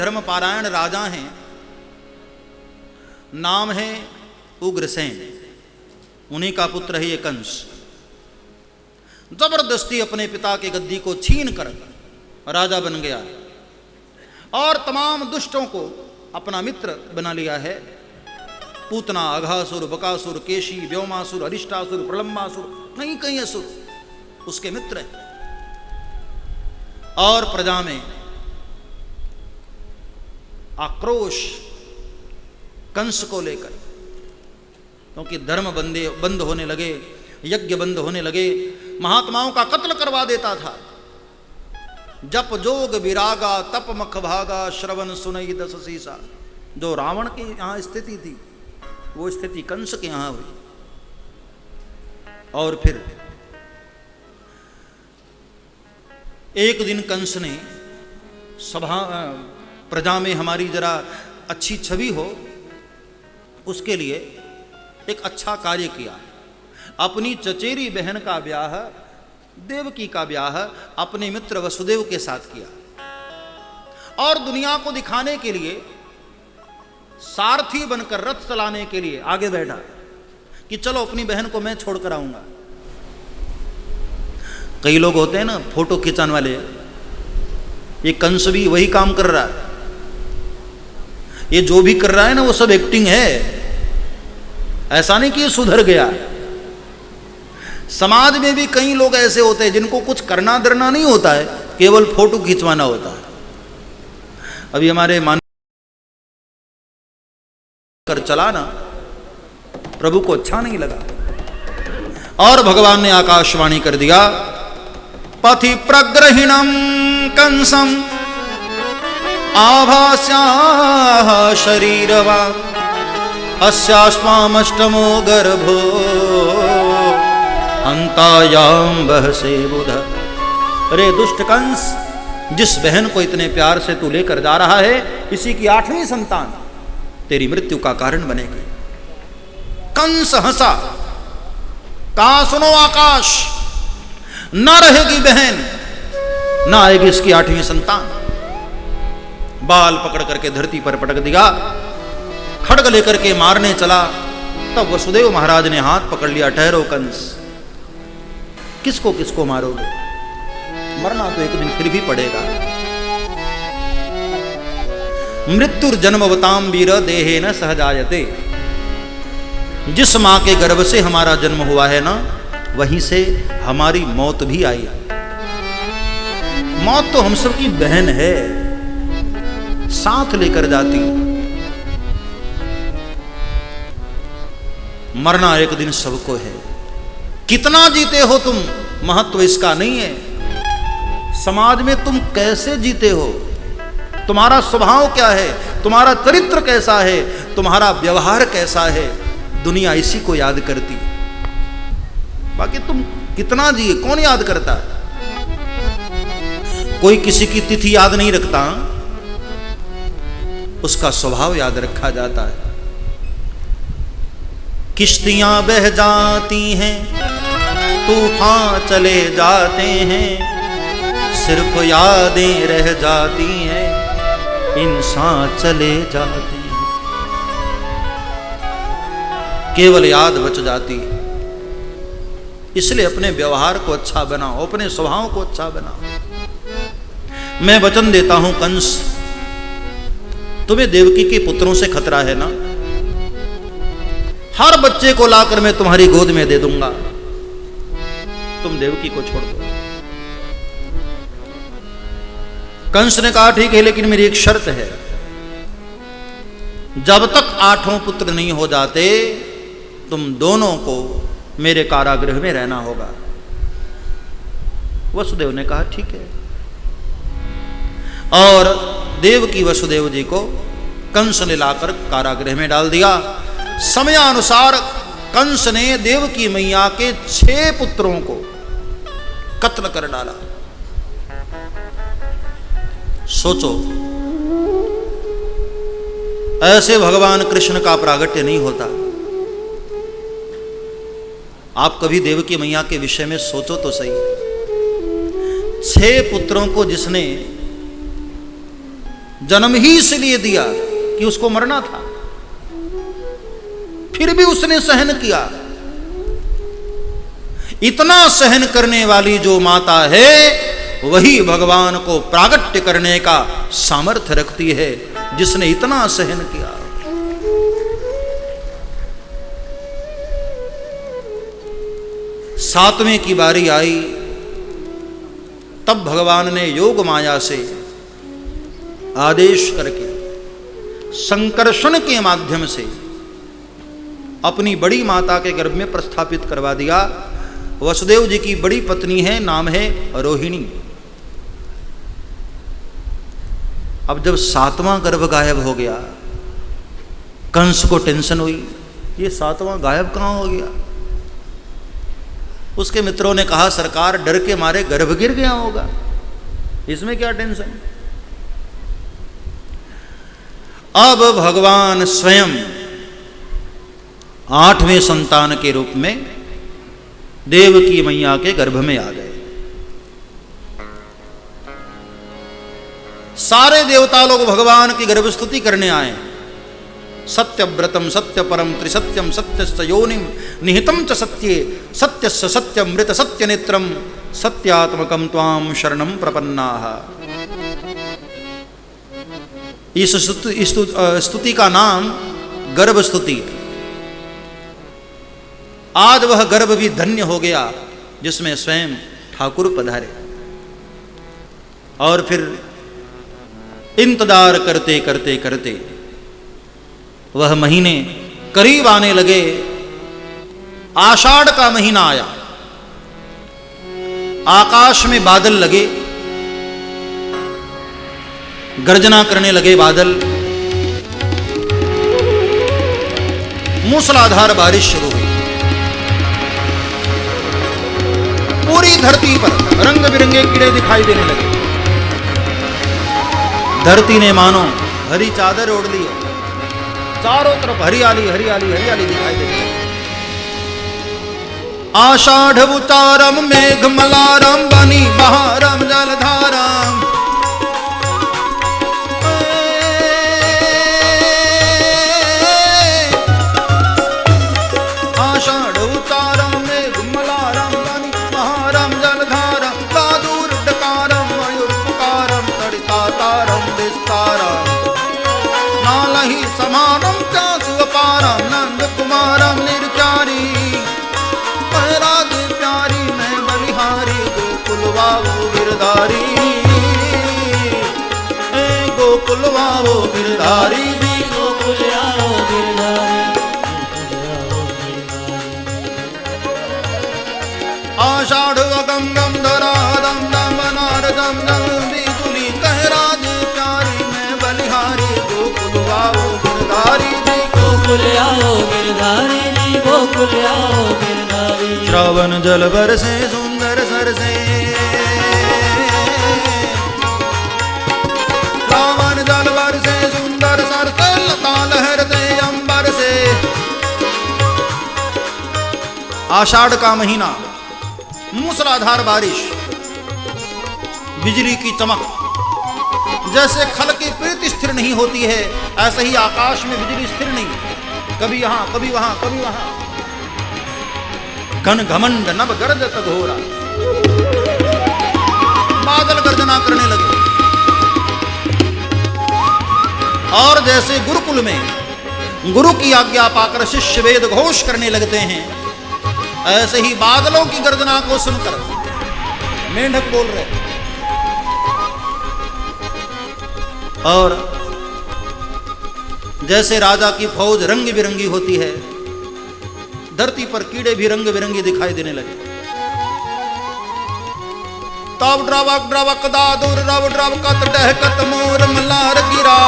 धर्मपारायण राजा हैं, नाम है उग्रसेन। उन्हीं का पुत्र है ये कंस। जबरदस्ती अपने पिता के गद्दी को छीन कर राजा बन गया और तमाम दुष्टों को अपना मित्र बना लिया है। पूतना, अघासुर, बकासुर, केशी, व्योमासुर, अरिष्टासुर, प्रलंबासुर, कई कई असुर उसके मित्र हैं। और प्रजा में आक्रोश कंस को लेकर, क्योंकि धर्म बंद होने लगे, यज्ञ बंद होने लगे, महात्माओं का कत्ल करवा देता था। जप जोग विरागा तप मख भागा श्रवण सुनई दस सीसा। जो रावण की यहां स्थिति थी वो स्थिति कंस के यहां हुई। और फिर एक दिन कंस ने सभा प्रजा में हमारी जरा अच्छी छवि हो उसके लिए एक अच्छा कार्य किया। अपनी चचेरी बहन का ब्याह, देवकी का ब्याह अपने मित्र वसुदेव के साथ किया और दुनिया को दिखाने के लिए सारथी बनकर रथ चलाने के लिए आगे बैठा कि चलो अपनी बहन को मैं छोड़कर आऊंगा। कई लोग होते हैं ना फोटो खिंचाने वाले, ये कंस भी वही काम कर रहा है। ये जो भी कर रहा है ना वो सब एक्टिंग है, ऐसा नहीं कि ये सुधर गया। समाज में भी कई लोग ऐसे होते हैं जिनको कुछ करना धरना नहीं होता है, केवल फोटो खिंचवाना होता है। अभी हमारे मान कर चला ना, प्रभु को अच्छा नहीं लगा और भगवान ने आकाशवाणी कर दिया, पथि प्रग्रहिणम कंसम आभास्याः शरीरवा अस्यास्मामष्टमो गर्भो अंतायाम बहसे बुध। अरे दुष्ट कंस, जिस बहन को इतने प्यार से तू लेकर जा रहा है, इसी की 8वीं संतान तेरी मृत्यु का कारण बनेगी। कंस हंसा, कहा सुनो आकाश, न रहेगी बहन, न आएगी इसकी 8वीं संतान। बाल पकड़ करके धरती पर पटक दिया, खड्ग लेकर के मारने चला। तब वसुदेव महाराज ने हाथ पकड़ लिया, ठहरो कंस, किसको किसको मारोगे? मरना तो एक दिन फिर भी पड़ेगा। मृत्युर्जन्मवताम वीर देहे न सहजायते। जिस मां के गर्भ से हमारा जन्म हुआ है ना, वहीं से हमारी मौत भी आई। मौत तो हम सब की बहन है, साथ लेकर जाती। मरना एक दिन सबको है। कितना जीते हो तुम, महत्व इसका नहीं है। समाज में तुम कैसे जीते हो, तुम्हारा स्वभाव क्या है, तुम्हारा चरित्र कैसा है, तुम्हारा व्यवहार कैसा है, दुनिया इसी को याद करती। बाकी तुम कितना जिए कौन याद करता है? कोई किसी की तिथि याद नहीं रखता, उसका स्वभाव याद रखा जाता है। किश्तियां बह जाती हैं, तूफान चले जाते हैं, सिर्फ यादें रह जाती हैं, इंसान चले जाते हैं। केवल याद बच जाती है। इसलिए अपने व्यवहार को अच्छा बनाओ, अपने स्वभाव को अच्छा बनाओ। मैं वचन देता हूं कंस, तुम्हें देवकी के पुत्रों से खतरा है ना, हर बच्चे को लाकर मैं तुम्हारी गोद में दे दूंगा, तुम देवकी को छोड़ दो। कंस ने कहा ठीक है, लेकिन मेरी एक शर्त है, जब तक 8 पुत्र नहीं हो जाते तुम दोनों को मेरे कारागृह में रहना होगा। वसुदेव ने कहा ठीक है, और देवकी वसुदेव जी को कंस ने लाकर कारागृह में डाल दिया। समयानुसार कंस ने देवकी मैया के 6 पुत्रों को कत्ल कर डाला। सोचो, ऐसे भगवान कृष्ण का प्रागट्य नहीं होता। आप कभी देवकी मैया के विषय में सोचो तो सही। 6 पुत्रों को जिसने जन्म ही इसलिए दिया कि उसको मरना था, फिर भी उसने सहन किया। इतना सहन करने वाली जो माता है वही भगवान को प्रागट्य करने का सामर्थ्य रखती है, जिसने इतना सहन किया। सातवें की बारी आई, तब भगवान ने योग माया से आदेश करके संकर्षण के माध्यम से अपनी बड़ी माता के गर्भ में प्रस्थापित करवा दिया। वसुदेव जी की बड़ी पत्नी है, नाम है रोहिणी। अब जब सातवां गर्भ गायब हो गया, कंस को टेंशन हुई, ये सातवां गायब कहां हो गया। उसके मित्रों ने कहा, सरकार डर के मारे गर्भ गिर गया होगा, इसमें क्या टेंशन। अब भगवान स्वयं आठवें संतान के रूप में देवकी मैया के गर्भ में आ गए। सारे देवता लोग भगवान की गर्भ स्तुति करने आए। सत्यव्रतम सत्यपरम त्रिसत्यम सत्यस्य योनिम निहितम च सत्ये सत्यस्य सत्यमृत सत्यनेत्रम सत्यात्मकम त्वाम शरणम प्रपन्नाः। इस स्तुति का नाम गर्भ स्तुति। आज वह गर्भ भी धन्य हो गया जिसमें स्वयं ठाकुर पधारे। और फिर इंतजार करते करते करते वह महीने करीब आने लगे। आषाढ़ का महीना आया, आकाश में बादल लगे, गर्जना करने लगे बादल, मूसलाधार बारिश शुरू हुई। पूरी धरती पर रंग बिरंगे कीड़े दिखाई देने लगे। धरती ने मानो हरी चादर ओढ़ ली, चारों तरफ हरियाली हरियाली हरियाली दिखाई देने लगी। आषाढ़ उचारम मेघ मलारम बनी बहारम जलधारम। आषाढ़ उचारम मेघ मलारम बनी बहारम जलधारम। दादूर डकारम मयूर पुकारम तड़िता तारम विस्तारम। नालही समानम चासु अपारम नंद कुमारम निर्चारी। महराज प्यारी मैं बलिहारी गोकुल वावो गिरधारी। गोकुल वावो गिरधारी गोकुल आओ गिरधारी। आषाढ़ गम गम धरा दम दम बनार दम दम बिजुली। कहराज प्यारी मैं बलिहारी गोकुल आओ गिरधारी गोकुल आओ गिरधारी गोकुल आओ गिरधारी। श्रावण जल बरसे सुंदर सरसे। श्रावण जल बरसे सुंदर सरसे। लता लहरते अंबर से। आषाढ़ का महीना, मूसलाधार बारिश, बिजली की चमक। जैसे खल की प्रीति स्थिर नहीं होती है, ऐसे ही आकाश में बिजली स्थिर नहीं, कभी यहां कभी वहां कभी वहां। घन घमंड नभ गर्जत घोरा। बादल गर्जना करने लगे। और जैसे गुरुकुल में गुरु की आज्ञा पाकर शिष्य वेद घोष करने लगते हैं, ऐसे ही बादलों की गर्जना को सुनकर मेंढक बोल रहे। और जैसे राजा की फौज रंग बिरंगी होती है, धरती पर कीड़े भी रंग बिरंगे दिखाई देने लगे। तब ड्रावक ड्रावक दादुर रव ड्रावकत डहकत मोर मल्हार गिरा।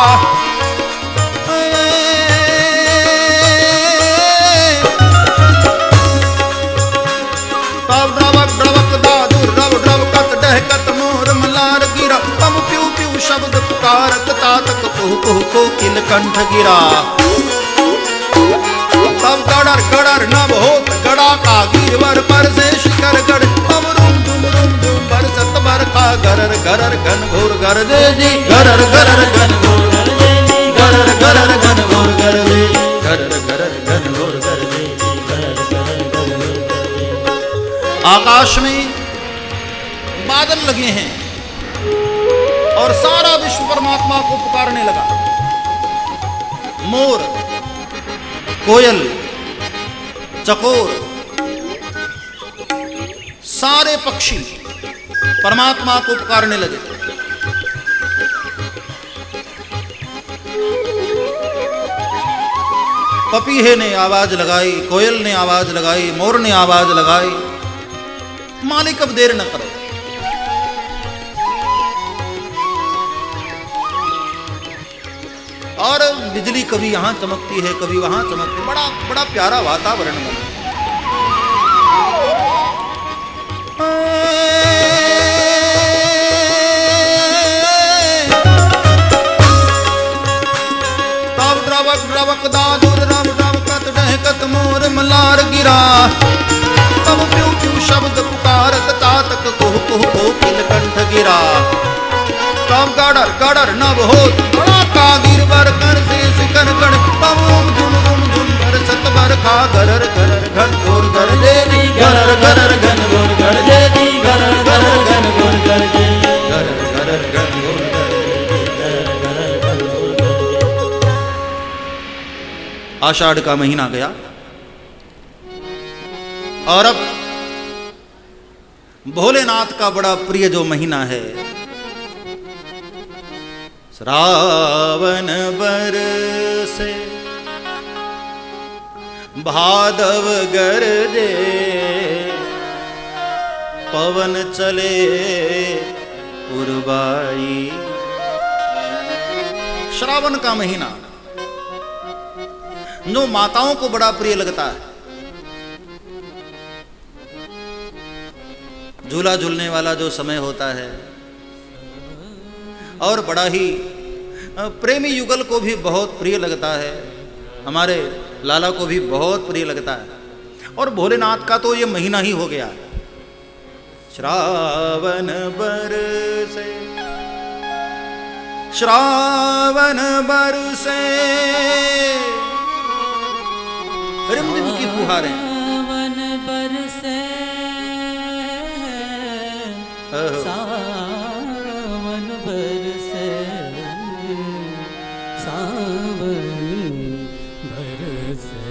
तब ड्रावक ड्रावक दादुर रव ड्रावकत डहकत मोर मल्हार गिरा। तब प्यू प्यू शब्द पुकारत तातक कुहु कुहु कोकिल कंठ गिरा। तब गड़र गड़र नभ होत गड़ा का गिरवर पर से शिखर गढ़। अब रुम धुम बरसत बरखा गरर गरर घन घोर गरजे जी, गरर गरर घन घोर गरजे जी, गरर गरर घन घोर गरजे, गरर गरर घन घोर गरजे जी, गरर गरर घन घोर गरजे। आकाश में बादल लगे हैं और सारा विश्व परमात्मा को पुकारने लगा। मोर, कोयल, चकोर, सारे पक्षी परमात्मा को पुकारने लगे। पपीहे ने आवाज लगाई, कोयल ने आवाज लगाई, मोर ने आवाज लगाई, मालिक अब देर न करो। और बिजली कभी यहां चमकती है, कभी वहां चमकती है। बड़ा बड़ा प्यारा वातावरण बना। तब द्रवक द्रवक दादुर रव रवकत डहकत मोर मलार गिरा। तब प्यू प्यू शब्द पुकारत तातक कुह कुह कोकिल कंठ गिरा। तब गड़र गड़र नभ होत बड़ा का गिरवर कर शेष कर गण। तब झुम झुम झुम बरसत बरखा गरर गरर घन घोर गरजे जी, गरर गरर घन घोर गरजे जी, गरर गरर घन घोर गरजे, गरर गरर घन घोर गरजे, गरर गरर घन घोर गरजे। आषाढ़ का महीना गया और अब भोलेनाथ का बड़ा प्रिय जो महीना है, श्रावण बरसे भादव गरजे। पवन चले पुरबाई। श्रावण का महीना जो माताओं को बड़ा प्रिय लगता है। झूला झूलने वाला जो समय होता है और बड़ा ही प्रेमी युगल को भी बहुत प्रिय लगता है, हमारे लाला को भी बहुत प्रिय लगता है। और भोलेनाथ का तो ये महीना ही हो गया। श्रावण बरसे, श्रावण बरसे, रिमझिम की फुहारें, श्रावण बरसे, सावन बरसे, सावन बरसे,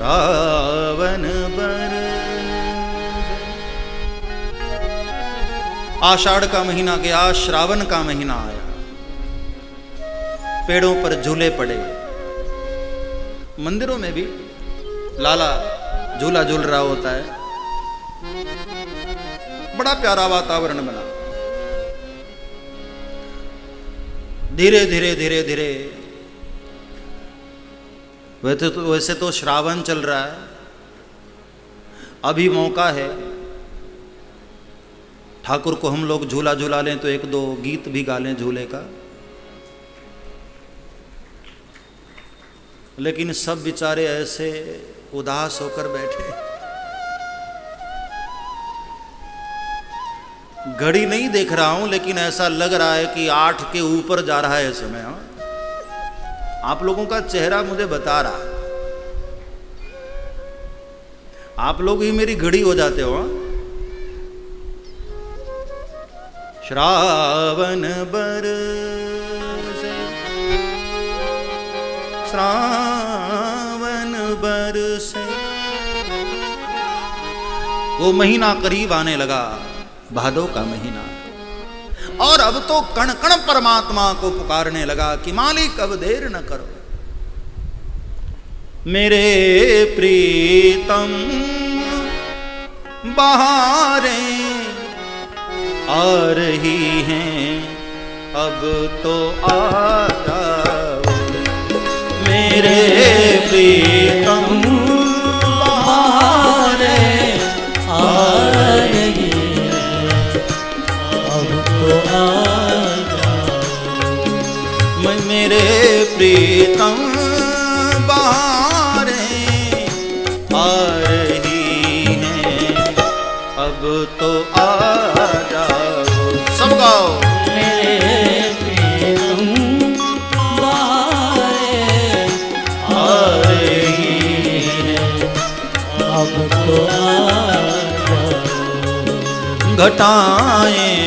रावण बरसे। आषाढ़ का महीना गया, श्रावण का महीना आया। पेड़ों पर झूले पड़े। मंदिरों में भी लाला झूला झूल रहा होता है। बड़ा प्यारा वातावरण बना। धीरे धीरे धीरे धीरे वैसे तो श्रावण चल रहा है, अभी मौका है। ठाकुर को हम लोग झूला झूला लें तो एक दो गीत भी गा लें झूले का। लेकिन सब बेचारे ऐसे उदास होकर बैठे। घड़ी नहीं देख रहा हूं, लेकिन ऐसा लग रहा है कि 8 के ऊपर जा रहा है समय। आप लोगों का चेहरा मुझे बता रहा है। आप लोग ही मेरी घड़ी हो जाते हो। श्रावण बरसे, श्रावण बरसे। वो महीना करीब आने लगा, भादो का महीना। और अब तो कण कण परमात्मा को पुकारने लगा कि मालिक अब देर न करो। मेरे प्रीतम बहारें आ रही हैं, अब तो आ जाओ। मेरे प्रीतम बहारें आ रही हैं, अब तो आ जाओ। मेरे प्रीतम बहारें आ रही हैं, अब लगाओ। मेरे प्रीतम बाहरे आ रही है, अब तो आ जाओ। घटाएं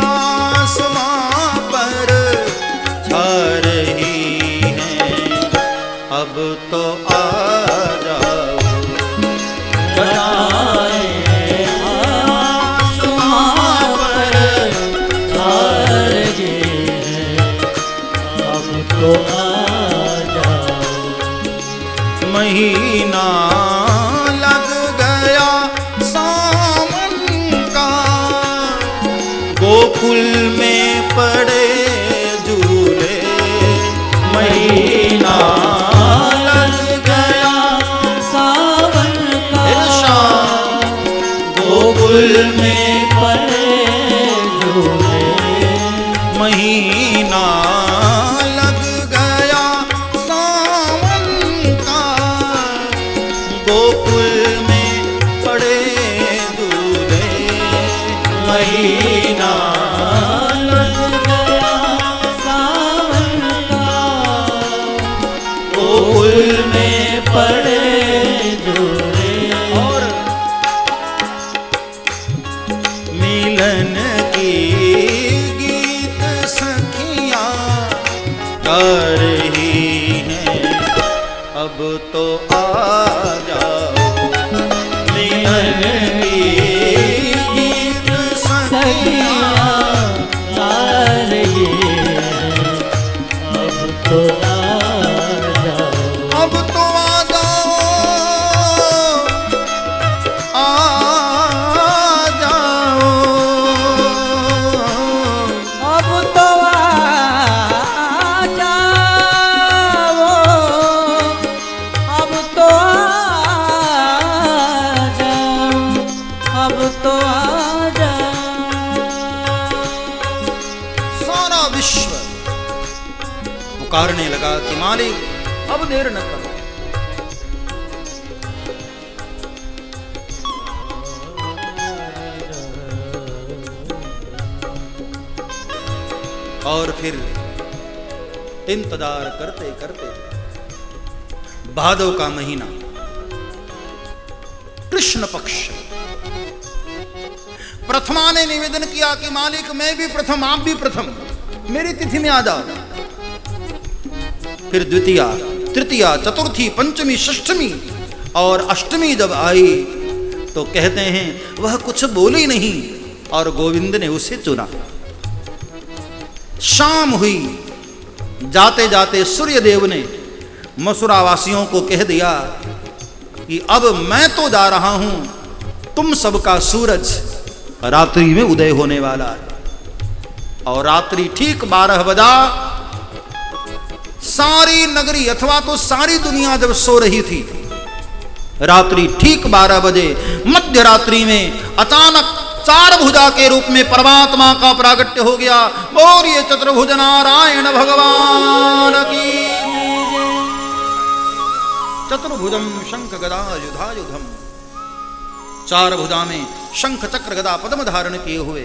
आसमां पर छा रही हैं, अब तो आ जाओ। घटाएं आसमां पर छा रही है, अब तो आ जाओ। महीना लग गया सावन का, गोकुल में पड़े झूले। महीना लग गया सावन का, शाम गोकुल में पड़े झूले। महीना लग गया सावन का, गोकुल में पड़े झूले। महीना लग गया सावन का, गोकुल में पड़े झूले। और मिलन की गीत सखियां गा रही हैं, अब तो आ जाओ। मिलन की गीत सखियां आ रही है, अब तो आ जाओ। अब तो आ जाओ, आ जाओ। अब तो आ जाओ, अब तो आ जाओ, अब तो आ जाओ। सारा विश्व पुकारने लगा कि मालिक अब देर न करो। और फिर इंतजार करते करते भादव का महीना, कृष्ण पक्ष, प्रथमा ने निवेदन किया कि मालिक मैं भी प्रथम, आप भी प्रथम, मेरी तिथि में आ जाओ। फिर द्वितीया, तृतीया, चतुर्थी, पंचमी, षष्ठमी और अष्टमी जब आई तो कहते हैं वह कुछ बोली नहीं और गोविंद ने उसे चुना। शाम हुई, जाते जाते सूर्यदेव ने मथुरावासियों को कह दिया कि अब मैं तो जा रहा हूं, तुम सबका सूरज रात्रि में उदय होने वाला है। और रात्रि ठीक 12 बजा, सारी नगरी अथवा तो सारी दुनिया जब सो रही थी, रात्रि ठीक 12 बजे मध्य रात्रि में अचानक 4 भुजा के रूप में परमात्मा का प्रागट्य हो गया। बोलिए चतुर्भुज नारायण भगवान की। चतुर्भुजम शंख गदा युधायुधम, 4 भुजा में शंख चक्र गदा पद्म धारण किए हुए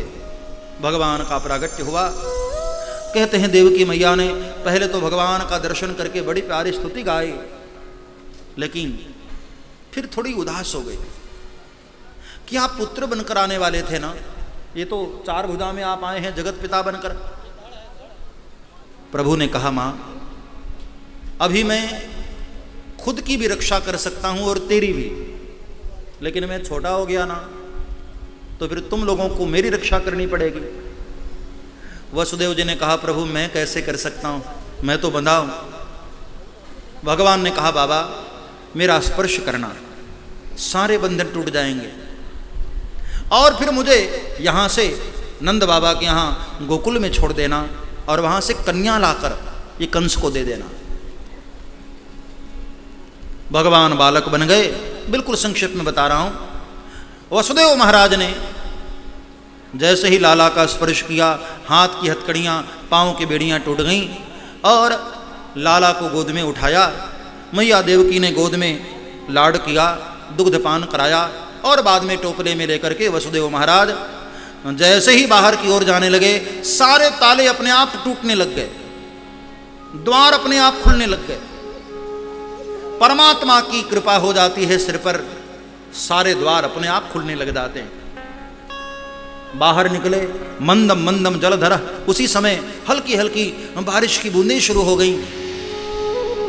भगवान का प्रागट्य हुआ। कहते हैं देवकी मैया ने पहले तो भगवान का दर्शन करके बड़ी प्यारी स्तुति गाई, लेकिन फिर थोड़ी उदास हो गई कि आप पुत्र बनकर आने वाले थे ना, ये तो 4 भुजा में आप आए हैं जगत पिता बनकर। प्रभु ने कहा मां, अभी मैं खुद की भी रक्षा कर सकता हूं और तेरी भी, लेकिन मैं छोटा हो गया ना तो फिर तुम लोगों को मेरी रक्षा करनी पड़ेगी। वसुदेव जी ने कहा प्रभु मैं कैसे कर सकता हूं, मैं तो बंधा हूं। भगवान ने कहा बाबा मेरा स्पर्श करना, सारे बंधन टूट जाएंगे। और फिर मुझे यहाँ से नंद बाबा के यहाँ गोकुल में छोड़ देना और वहाँ से कन्या लाकर ये कंस को दे देना। भगवान बालक बन गए। बिल्कुल संक्षिप्त में बता रहा हूँ। वसुदेव महाराज ने जैसे ही लाला का स्पर्श किया, हाथ की हथकड़ियाँ, पाँव की बेड़ियाँ टूट गईं और लाला को गोद में उठाया। मैया देवकी ने गोद में लाड किया, दुग्धपान कराया और बाद में टोपले में लेकर के वसुदेव महाराज जैसे ही बाहर की ओर जाने लगे, सारे ताले अपने आप टूटने लग गए, द्वार अपने आप खुलने लग गए। परमात्मा की कृपा हो जाती है सिर पर, सारे द्वार अपने आप खुलने लग जाते हैं। बाहर निकले, मंदम मंदम जलधर। उसी समय हल्की हल्की बारिश की बूंदें शुरू हो गई।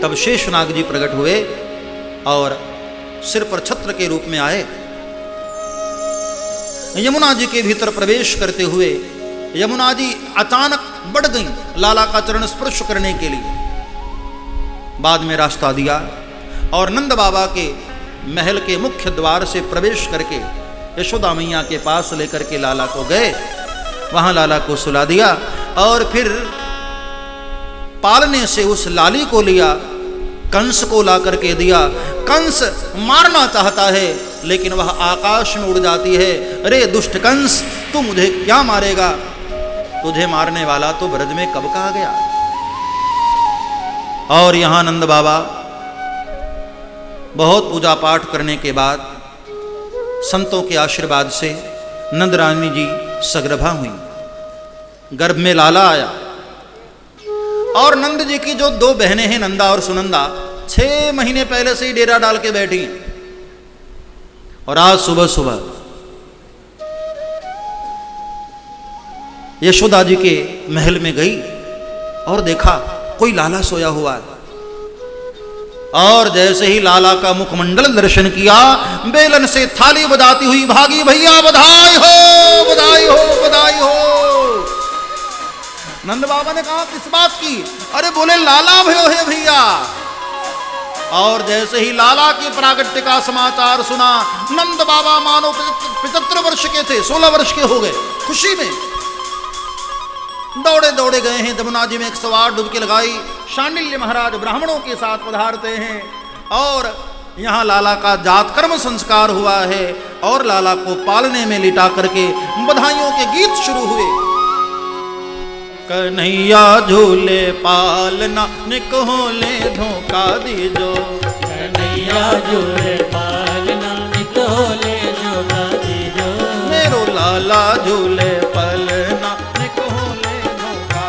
तब शेषनाग जी प्रकट हुए और सिर पर छत्र के रूप में आए। यमुना जी के भीतर प्रवेश करते हुए यमुना जी अचानक बढ़ गई लाला का चरण स्पर्श करने के लिए। बाद में रास्ता दिया और नंद बाबा के महल के मुख्य द्वार से प्रवेश करके यशोदा मैया के पास लेकर के लाला को गए। वहां लाला को सुला दिया और फिर पालने से उस लाली को लिया, कंस को ला करके दिया। कंस मारना चाहता है लेकिन वह आकाश में उड़ जाती है। अरे दुष्ट कंस, तू मुझे क्या मारेगा? तुझे मारने वाला तो ब्रज में कब का आ गया। और यहां नंद बाबा बहुत पूजा पाठ करने के बाद संतों के आशीर्वाद से नंद रानी जी सगर्भा हुई। गर्भ में लाला आया और नंद जी की जो दो बहनें हैं नंदा और सुनंदा 6 महीने पहले से ही डेरा डाल के बैठी हैं। और आज सुबह सुबह यशोदा जी के महल में गई और देखा कोई लाला सोया हुआ है। और जैसे ही लाला का मुखमंडल दर्शन किया, बेलन से थाली बजाती हुई भागी, भैया बधाई हो, बधाई हो, बधाई हो। नंद बाबा ने कहा किस बात की? अरे बोले लाला भयो है भैया। और जैसे ही लाला की प्रागट्य का समाचार सुना, नंद बाबा मानो 75 वर्ष के थे, 16 वर्ष के हो गए। खुशी में दौड़े दौड़े गए हैं, जमुना जी में 108 डुबकी लगाई। शांडिल्य महाराज ब्राह्मणों के साथ पधारते हैं और यहाँ लाला का जात कर्म संस्कार हुआ है और लाला को पालने में लिटा करके बधाइयों के गीत शुरू हुए। कन्हैया झूले पालना, निकोले धोखा दीजो। कन्हैया झूले पालना, निकोले धोखा दीजो। मेरो लाला झूले